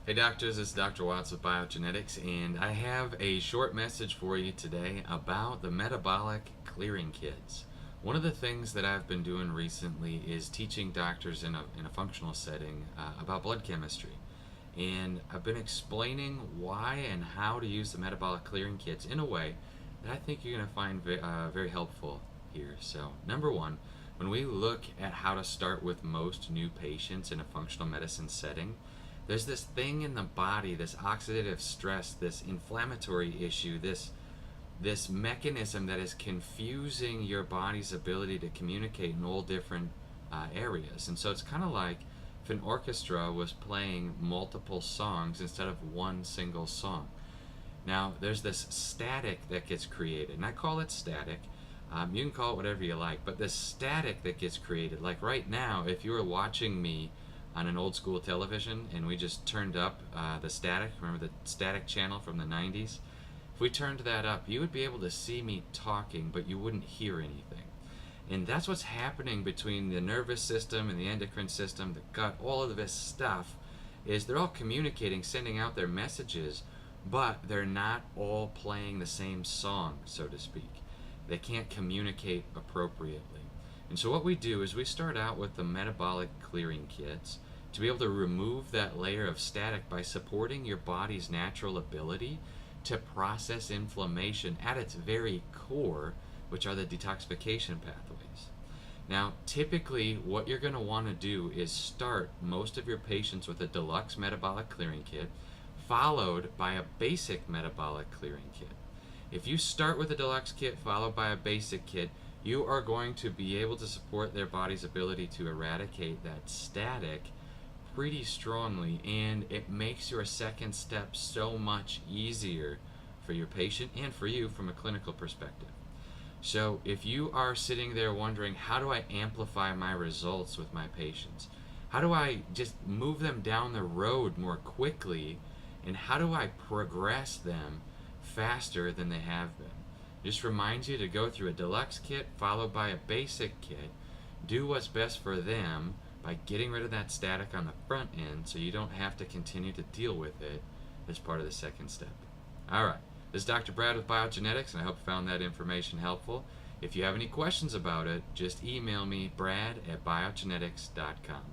Hey doctors, it's Dr. Watts with Biogenetics, and I have a short message for you today about the metabolic clearing kits. One of the things that I've been doing recently is teaching doctors in a functional setting about blood chemistry. And I've been explaining why and how to use the metabolic clearing kits in a way that I think you're going to find very helpful here. So, number one, when we look at how to start with most new patients in a functional medicine setting, there's this thing in the body, this oxidative stress, this inflammatory issue, this mechanism that is confusing your body's ability to communicate in all different areas. And so it's kind of like if an orchestra was playing multiple songs instead of one single song. Now, there's this static that gets created, and I call it static. You can call it whatever you like, but this static that gets created, like right now, if you were watching me on an old school television and we just turned up the static, remember the static channel from the 90s? If we turned that up, you would be able to see me talking, but you wouldn't hear anything. And that's what's happening between the nervous system and the endocrine system, the gut, all of this stuff, is they're all communicating, sending out their messages, but they're not all playing the same song, so to speak. They can't communicate appropriately. And so what we do is we start out with the metabolic clearing kits to be able to remove that layer of static by supporting your body's natural ability to process inflammation at its very core, which are the detoxification pathways. Now, typically what you're going to want to do is start most of your patients with a deluxe metabolic clearing kit, followed by a basic metabolic clearing kit. If you start with a deluxe kit followed by a basic kit, you are going to be able to support their body's ability to eradicate that static pretty strongly, and it makes your second step so much easier for your patient and for you from a clinical perspective. So if you are sitting there wondering, how do I amplify my results with my patients? How do I just move them down the road more quickly? And how do I progress them faster than they have been? Just reminds you to go through a deluxe kit followed by a basic kit. Do what's best for them by getting rid of that static on the front end so you don't have to continue to deal with it as part of the second step. Alright, this is Dr. Brad with Biogenetics, and I hope you found that information helpful. If you have any questions about it, just email me, brad@biogenetics.com.